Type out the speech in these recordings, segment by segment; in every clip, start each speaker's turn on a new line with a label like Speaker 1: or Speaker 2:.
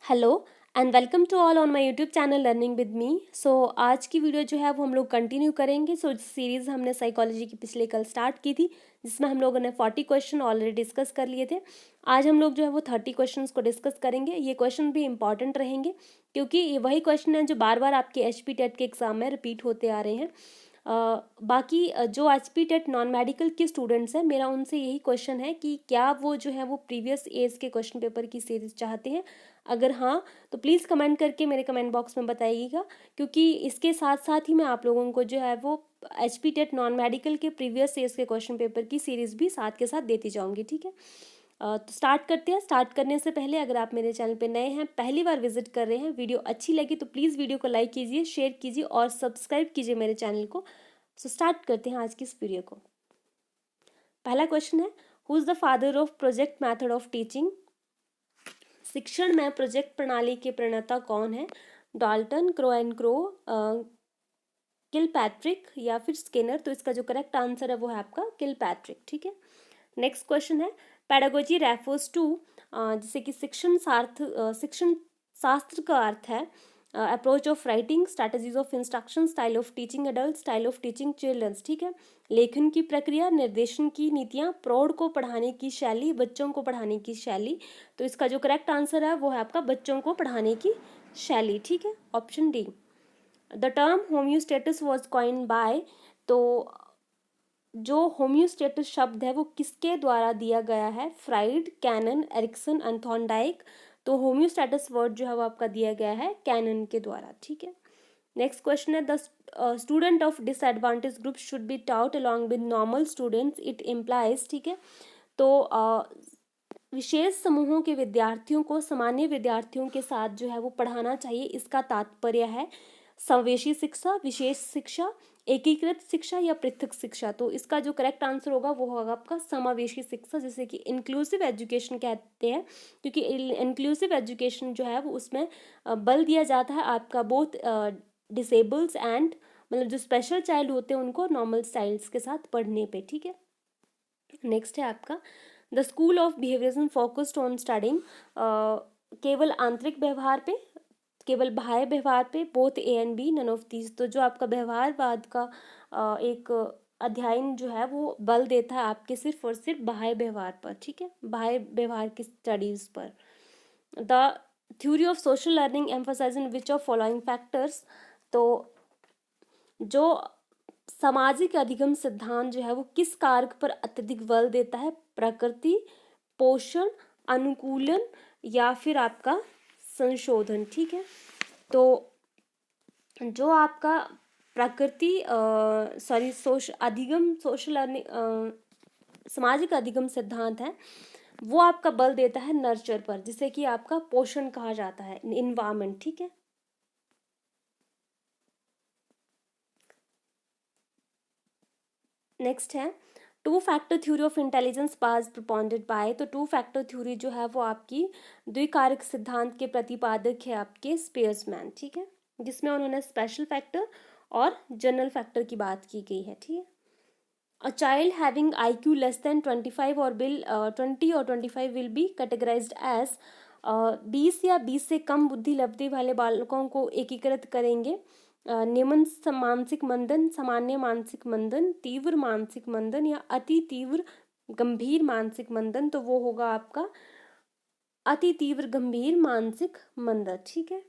Speaker 1: Hello and welcome to all on my YouTube channel learning with me. So आज की video जो है वो हम लोग कंटिन्यू करेंगे। सो सीरीज़ हमने साइकोलॉजी की पिछले कल स्टार्ट की थी, जिसमें हम लोगों ने 40 क्वेश्चन ऑलरेडी डिस्कस कर लिए थे। आज हम लोग जो है वो 30 क्वेश्चंस को डिस्कस करेंगे। ये क्वेश्चन भी इंपॉर्टेंट रहेंगे क्योंकि ये वही क्वेश्चन है जो बार बार आपके एचपी टेट के एग्जाम में रिपीट होते आ रहे हैं। बाकी जो एचपी टेट नॉन मेडिकल के स्टूडेंट्स हैं, मेरा उनसे यही क्वेश्चन है कि क्या वो जो है वो प्रीवियस ईयर्स के क्वेश्चन पेपर की सीरीज चाहते हैं। अगर हाँ तो प्लीज़ कमेंट करके मेरे कमेंट बॉक्स में बताइएगा, क्योंकि इसके साथ साथ ही मैं आप लोगों को जो है वो एचपी टेट नॉन मेडिकल के प्रीवियस ईयर्स के क्वेश्चन पेपर की सीरीज भी साथ के साथ देती जाऊँगी। ठीक है, तो स्टार्ट करते हैं। स्टार्ट करने से पहले अगर आप मेरे चैनल पे नए हैं, पहली बार विजिट कर रहे हैं, वीडियो अच्छी लगी तो प्लीज़ वीडियो को लाइक कीजिए, शेयर कीजिए और सब्सक्राइब कीजिए मेरे चैनल को। सो स्टार्ट करते हैं आज की इस वीडियो को। पहला क्वेश्चन है, who is the father of project method of teaching. शिक्षण में प्रोजेक्ट प्रणाली के प्रणेता कौन है? Dalton, crow and crow, Kilpatrick या फिर स्किनर। तो इसका जो करेक्ट आंसर है वो है आपका किलपैट्रिक। ठीक है, नेक्स्ट क्वेश्चन है, पेडागोजी रेफर्स टू, जैसे कि शिक्षण शास्त्र का अर्थ है approach of writing, strategies of instruction, style of teaching adult, style of teaching childrens. ठीक है, लेखन की प्रक्रिया, निर्देशन की नीतियाँ, प्रौढ़ को पढ़ाने की शैली, बच्चों को पढ़ाने की शैली। तो इसका जो करेक्ट आंसर है वो है आपका बच्चों को पढ़ाने की शैली। ठीक है, option D. The term homeostasis was coined bye, तो जो होम्योस्टेटिस शब्द है वो किसके द्वारा दिया गया है? Freud, Cannon, Erikson, and Thorndike. तो होम्योस्टेटिस वर्ड जो है वो आपका दिया गया है कैनन के द्वारा। ठीक है, नेक्स्ट क्वेश्चन है, the student of disadvantage group should be taut along with normal students, it implies. ठीक है, तो विशेष समूहों के विद्यार्थियों को सामान्य विद्यार्थियों के साथ जो है वो पढ़ाना चाहिए। इसका तात्पर्य है समावेशी शिक्षा, विशेष शिक्षा, एकीकृत शिक्षा या पृथक शिक्षा। तो इसका जो करेक्ट आंसर होगा वो होगा आपका समावेशी शिक्षा, जिसे कि इंक्लूसिव एजुकेशन कहते हैं, क्योंकि इंक्लूसिव एजुकेशन जो है वो उसमें बल दिया जाता है आपका बोथ डिसेबल्स एंड, मतलब जो स्पेशल चाइल्ड होते हैं उनको नॉर्मल चाइल्ड्स के साथ पढ़ने पे। ठीक है, नेक्स्ट है आपका, the school of behaviourism focused on studying, केवल आंतरिक व्यवहार पे, केवल बाह्य व्यवहार पे, both A and B, none of these. तो जो आपका व्यवहारवाद का एक अध्ययन जो है वो बल देता है आपके सिर्फ और सिर्फ बाह्य व्यवहार पर। ठीक है, बाह्य व्यवहार की स्टडीज पर। The theory of social learning emphasize in which of following factors. तो जो सामाजिक अधिगम सिद्धांत जो है वो किस कारक पर अत्यधिक बल देता है? प्रकृति, पोषण, अनुकूलन या फिर आपका संशोधन। ठीक है, तो जो आपका प्रकृति सोशल लर्निंग सामाजिक अधिगम सिद्धांत है वो आपका बल देता है नर्चर पर, जिसे कि आपका पोषण कहा जाता है, इन्वायरमेंट। ठीक है, नेक्स्ट है, two factor theory of intelligence was propounded by. तो टू फैक्टर थ्योरी जो है वो आपकी द्विकारक सिद्धांत के प्रतिपादक है आपके स्पियर्समैन। ठीक है, जिसमें उन्होंने स्पेशल फैक्टर और जनरल फैक्टर की बात की गई है। ठीक है, a child having IQ less than 25 और 20 और 25 विल बी कैटेगराइज्ड एज, 20 या 20 से कम बुद्धि लब्धि वाले बालकों को एकीकृत करेंगे निम्न मानसिक मंदन, सामान्य मानसिक मंदन, तीव्र मानसिक मंदन या अति तीव्र गंभीर मानसिक मंदन। तो वो होगा आपका अति तीव्र गंभीर मानसिक मंदन। ठीक है,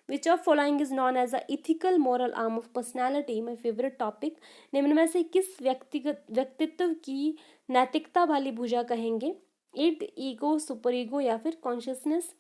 Speaker 1: which of following is known as a ethical moral arm of personality, my favourite topic. निम्न में से किस व्यक्तित्व की नैतिकता वाली भुजा कहेंगे? इड, ईगो, सुपर ईगो या फिर कॉन्शियसनेस,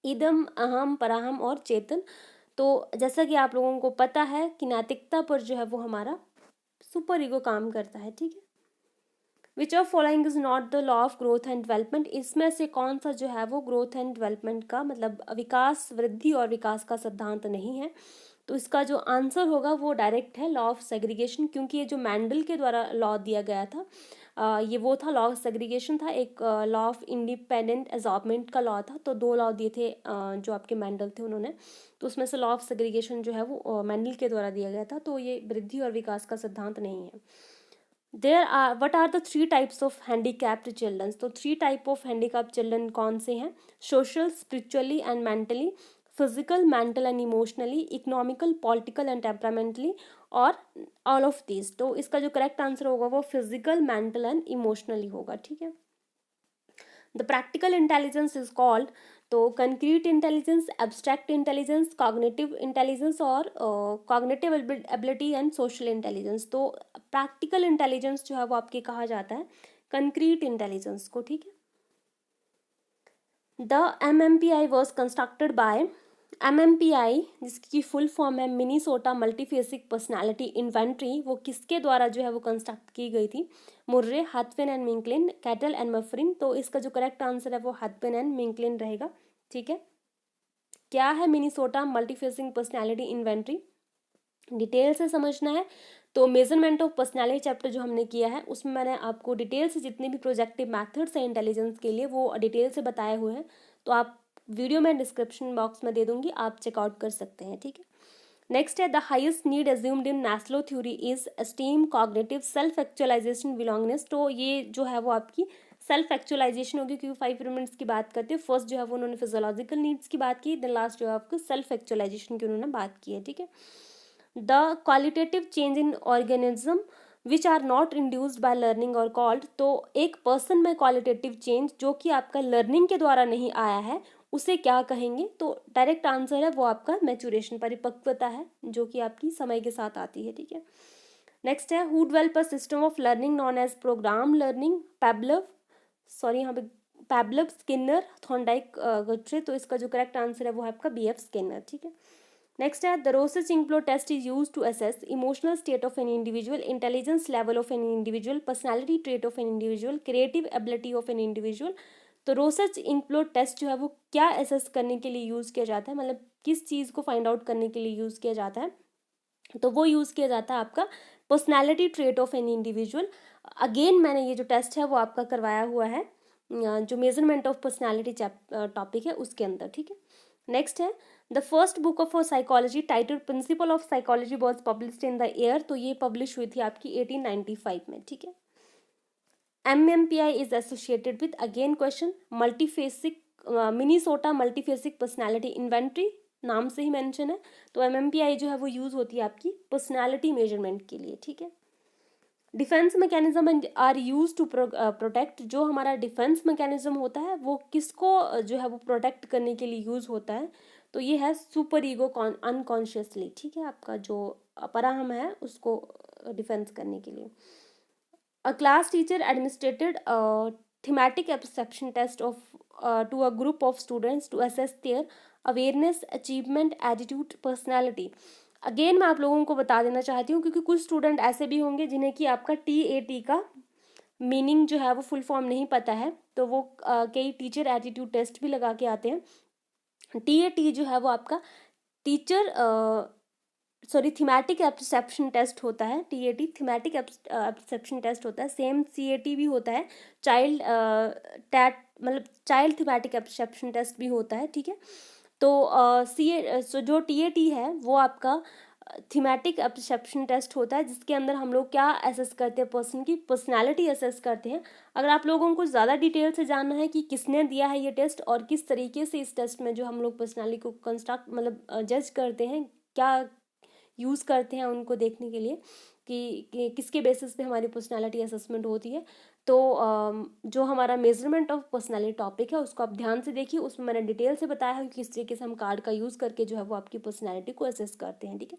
Speaker 1: इदम, अहम, पराहम और चेतन। तो जैसा कि आप लोगों को पता है कि नैतिकता पर जो है वो हमारा सुपर ईगो काम करता है। ठीक है, which of following is not the law of growth and development. इसमें से कौन सा जो है वो ग्रोथ एंड डेवलपमेंट का मतलब विकास, वृद्धि और विकास का सिद्धांत नहीं है? तो इसका जो आंसर होगा वो डायरेक्ट है लॉ ऑफ सेग्रीगेशन, क्योंकि ये जो मैंडल के द्वारा लॉ दिया गया था ये वो था, लॉ ऑफ सेग्रीगेशन था, एक लॉ ऑफ इंडिपेंडेंट एब्जॉर्बमेंट का लॉ था। तो दो लॉ दिए थे जो आपके मैंडल थे उन्होंने, तो उसमें से लॉ ऑफ सेग्रीगेशन जो है वो मैंडल के द्वारा दिया गया था। तो ये वृद्धि और विकास का सिद्धांत नहीं है। What are the 3 types of handicapped children. तो 3 टाइप ऑफ हैंडीकैप्ड चिल्ड्रन कौन से हैं? Social, spiritually and mentally, physical, mental and emotionally, economical, political and temperamentally, और ऑल ऑफ दिस। तो इसका जो करेक्ट आंसर होगा वो फिजिकल, मेंटल एंड इमोशनली होगा, ठीक है। The practical intelligence is called, तो concrete intelligence, abstract intelligence, cognitive intelligence और cognitive ability and social intelligence. तो प्रैक्टिकल इंटेलिजेंस जो है वो आपके कहा जाता है कंक्रीट इंटेलिजेंस को, ठीक है। The MMPI was constructed by, MMPI जिसकी फुल फॉर्म है मिनीसोटा मल्टीफेसिक पर्सनालिटी इन्वेंट्री, वो किसके द्वारा जो है वो कंस्ट्रक्ट की गई थी? Murray, Hathaway and McKinley, Cattell and मफरिन। तो इसका जो करेक्ट आंसर है वो हाथवेन एंड मिंकलिन रहेगा, ठीक है। क्या है Minnesota multiphasic personality inventory? Detail से समझना है तो मेजरमेंट ऑफ पर्सनालिटी चैप्टर जो हमने किया है उसमें मैंने आपको डिटेल से जितने भी प्रोजेक्टिव मैथड्स हैं इंटेलिजेंस के लिए वो डिटेल से बताए हुए हैं, तो आप वीडियो में डिस्क्रिप्शन बॉक्स में दे दूंगी, आप चेकआउट कर सकते हैं, ठीक है। नेक्स्ट है the highest need assumed in Maslow theory is esteem, cognitive, self actualization, belongingness. तो ये जो है वो आपकी सेल्फ एक्चुअलाइजेशन होगी, क्योंकि 5 मिनट्स की बात करते हैं। फर्स्ट जो है वो उन्होंने फिजियोलॉजिकल नीड्स की बात की, देन लास्ट जो है आपको सेल्फ एक्चुअलाइजेशन की उन्होंने बात की है, ठीक है। The qualitative change in organism which are not induced by learning are called. तो एक पर्सन में क्वालिटेटिव चेंज जो कि आपका लर्निंग के द्वारा नहीं आया है उसे क्या कहेंगे? तो डायरेक्ट आंसर है वो आपका मैच्योरेशन, परिपक्वता है, जो कि आपकी समय के साथ आती है, ठीक है। नेक्स्ट है who develop a system of learning known as programme learning? यहाँ पे पैबलव, स्किनर, थॉर्नडाइक, गट्रे। तो इसका जो करेक्ट आंसर है वो है आपका BF स्किनर, ठीक है। नेक्स्ट है the Rorschach inkblot test is used to assess emotional state of an individual, intelligence level of an individual, personality trait of an individual, creative ability of an individual. तो Rorschach inkblot test जो है वो क्या assess करने के लिए use किया जाता है, मतलब किस चीज़ को फाइंड आउट करने के लिए यूज़ किया जाता है? तो वो यूज़ किया जाता है आपका personality trait of an individual. Again मैंने ये जो टेस्ट है वो आपका करवाया हुआ है जो मेजरमेंट ऑफ पर्सनालिटी टॉपिक है उसके अंदर, ठीक है। नेक्स्ट है the first book of psychology title principle of psychology was published in the year. तो ये पब्लिश हुई थी आपकी 1895 में, ठीक है। MMPI is associated with, again question, multiphasic, Minnesota multiphasic personality inventory, नाम से ही मेंशन है। तो MMPI जो है वो यूज होती है आपकी पर्सनालिटी मेजरमेंट के लिए, ठीक है। Defence mechanism are use to protect, जो हमारा डिफेंस मैकेनिज्म होता है वो किसको जो है वो प्रोटेक्ट करने के लिए यूज होता है? तो ये है सुपर ईगो अनकॉन्शियसली, ठीक है, आपका जो अपराहम है उसको डिफेंस करने के लिए। A class teacher administered a thematic perception test to a group of students to assess their awareness, achievement, attitude, personality. Again मैं आप लोगों को बता देना चाहती हूँ क्योंकि कुछ स्टूडेंट ऐसे भी होंगे जिन्हें कि आपका TAT का मीनिंग जो है वो फुल फॉर्म नहीं पता है, तो वो कई टीचर एटीट्यूड टेस्ट भी लगा के आते हैं। TAT जो है वो आपका टीचर थीमेटिक एब्सेप्शन टेस्ट होता है। TAT थीमेटिक एब्सेप्शन टेस्ट होता है। सेम CAT भी होता है, चाइल्ड मतलब चाइल्ड थीमेटिक एब्सेप्शन टेस्ट भी होता है, ठीक है। तो जो TAT है वो आपका थीमेटिक एब्सेप्शन टेस्ट होता है, जिसके अंदर हम लोग क्या असेस करते हैं? पर्सन की पर्सनालिटी असेस करते हैं। अगर आप लोगों को ज़्यादा डिटेल से जानना है कि किसने दिया है ये टेस्ट और किस तरीके से इस टेस्ट में जो हम लोग पर्सनालिटी को कंस्ट्रक्ट मतलब जज करते हैं, क्या यूज़ करते हैं उनको देखने के लिए कि किसके बेसिस पे हमारी पर्सनालिटी असेसमेंट होती है, तो जो हमारा मेजरमेंट ऑफ पर्सनालिटी टॉपिक है उसको आप ध्यान से देखिए। उसमें मैंने डिटेल से बताया है कि किस तरीके से हम कार्ड का यूज़ करके जो है वो आपकी पर्सनालिटी को असेस करते हैं, ठीक है।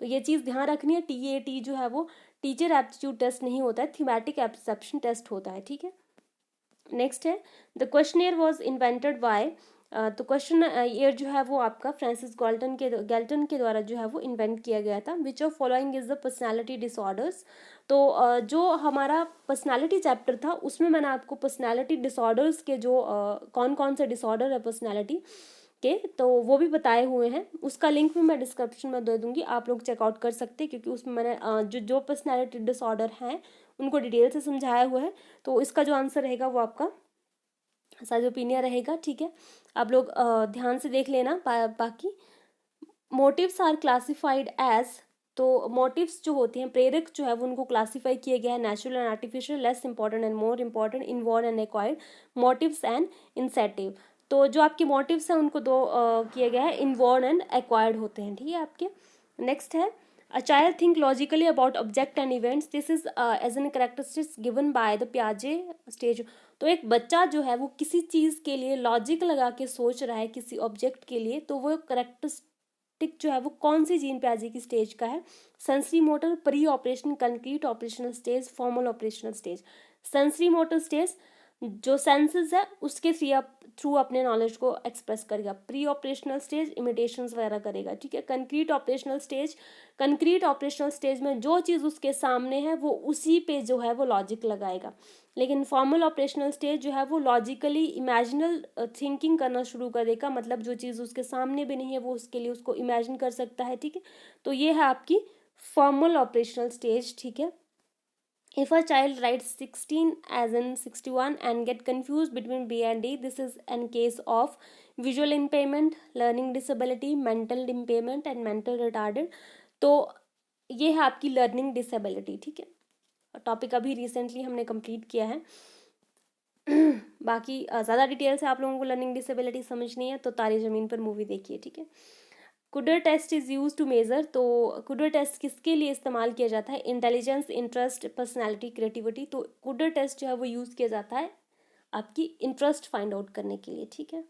Speaker 1: तो ये चीज़ ध्यान रखनी है, TAT जो है वो टीचर एप्टीट्यूड टेस्ट नहीं होता है, थीमेटिक एब्सेप्शन टेस्ट होता है, ठीक है। नेक्स्ट है the questionnaire was invented by, तो क्वेश्चन ईयर जो है वो आपका फ्रांसिस गैल्टन के द्वारा जो है वो इन्वेंट किया गया था। विच of following is the personality disorders. तो जो हमारा पर्सनालिटी चैप्टर था उसमें मैंने आपको पर्सनालिटी डिसऑर्डर्स के जो कौन कौन से डिसऑर्डर है पर्सनालिटी के, तो वो भी बताए हुए हैं। उसका लिंक भी मैं डिस्क्रिप्शन में दे दूंगी, आप लोग चेकआउट कर सकते हैं, क्योंकि उसमें मैंने जो पर्सनालिटी डिसऑर्डर हैं उनको डिटेल से समझाया हुआ है। तो इसका जो आंसर रहेगा वो आपका साइजोपिनिया रहेगा, ठीक है। आप लोग ध्यान से देख लेना। बाकी मोटिव्स आर क्लासिफाइड एज, तो मोटिव्स जो होते हैं, प्रेरक जो है वो उनको क्लासीफाई किया गया है natural and artificial, less important and more important, inborn and acquired, motives and incentive. तो जो आपके मोटिव्स हैं उनको दो किया गया है, इनवॉर्न एंड एक्वायर्ड होते हैं, ठीक है आपके। नेक्स्ट है A child think logically about object and events. This is as an characteristics given by the Piaget stage. तो एक बच्चा जो है वो किसी चीज़ के लिए लॉजिक लगा के सोच रहा है किसी ऑब्जेक्ट के लिए, तो वो करेक्टरिस्टिक जो है वो कौन सी जीन पियाजे की स्टेज का है? Sensory motor, pre operation, concrete operational stage, formal operational stage. Sensory motor stage जो सेंसेस है उसके थ्रू अपने नॉलेज को एक्सप्रेस करेगा। प्री ऑपरेशनल स्टेज इमिटेशंस वगैरह करेगा, ठीक है। कंक्रीट ऑपरेशनल स्टेज में जो चीज़ उसके सामने है वो उसी पे जो है वो लॉजिक लगाएगा। लेकिन फॉर्मल ऑपरेशनल स्टेज जो है वो लॉजिकली इमेजिनल थिंकिंग करना शुरू करेगा, मतलब जो चीज़ उसके सामने भी नहीं है वो उसके लिए उसको इमेजिन कर सकता है, ठीक है। तो ये है आपकी फॉर्मल ऑपरेशनल स्टेज, ठीक है। If a child writes 16 as in 61 and get confused between B and D, this is in case of visual impairment, learning disability, mental impairment and mental retarded. तो ये है आपकी लर्निंग डिसेबिलिटी, ठीक है। Topic अभी recently हमने complete किया है। बाकी ज़्यादा डिटेल से आप लोगों को लर्निंग डिसेबिलिटी समझनी है तो तारे ज़मीन पर मूवी देखिए, ठीक है। Kuder test is use to measure, तो कुडर टेस्ट किसके लिए इस्तेमाल किया जाता है? Intelligence, interest, personality, creativity. तो कुडर टेस्ट जो है वो यूज़ किया जाता है आपकी इंटरेस्ट फाइंड आउट करने के लिए, ठीक है।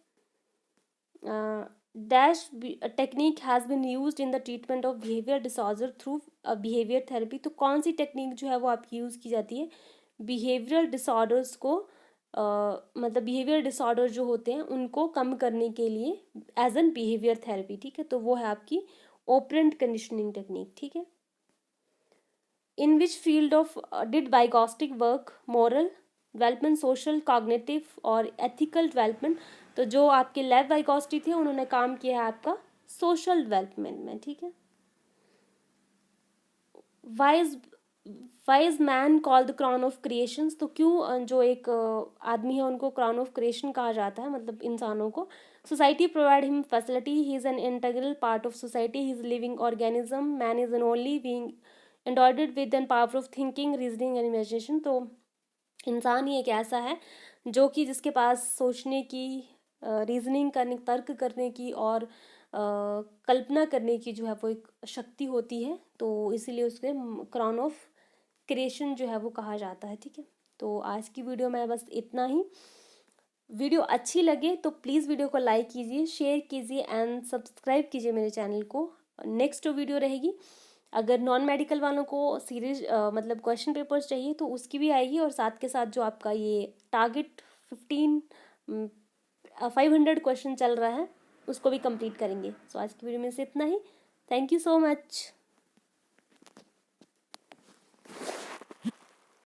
Speaker 1: Dash technique has been used in the treatment of behaviour disorder through behaviour therapy. तो कौन सी टेक्निक जो है वो आपकी यूज़ की जाती है बिहेवियरल डिसऑर्डर्स को मतलब बिहेवियर डिसऑर्डर जो होते हैं उनको कम करने के लिए एज एन बिहेवियर थेरेपी, ठीक है। तो वो है आपकी ऑपरेंट कंडीशनिंग टेक्निक, ठीक है। In which field of did Vygotsky work? Moral development, social, cognitive और एथिकल डेवलपमेंट। तो जो आपके लेव वाइगोस्टी थे उन्होंने काम किया है आपका सोशल डेवलपमेंट में, ठीक है। Wise man called the crown of creations. तो क्यों जो एक आदमी है उनको क्राउन ऑफ क्रिएशन कहा जाता है, मतलब इंसानों को? Society provide him facility, he is an integral part of society, he is living organism, man is an only being endowed with an power of thinking, reasoning and imagination. तो इंसान ही एक ऐसा है जो कि जिसके पास सोचने की, रीजनिंग करने, तर्क करने की और कल्पना करने की जो है वो एक शक्ति होती है, तो इसीलिए उसके क्राउन ऑफ क्रिएशन जो है वो कहा जाता है, ठीक है। तो आज की वीडियो में बस इतना ही। वीडियो अच्छी लगे तो प्लीज़ वीडियो को लाइक कीजिए, शेयर कीजिए एंड सब्सक्राइब कीजिए मेरे चैनल को। नेक्स्ट वीडियो रहेगी, अगर नॉन मेडिकल वालों को सीरीज मतलब क्वेश्चन पेपर्स चाहिए तो उसकी भी आएगी, और साथ के साथ जो आपका ये टारगेट 500 क्वेश्चन चल रहा है उसको भी कंप्लीट करेंगे। सो आज की वीडियो में से इतना ही। Thank you so much.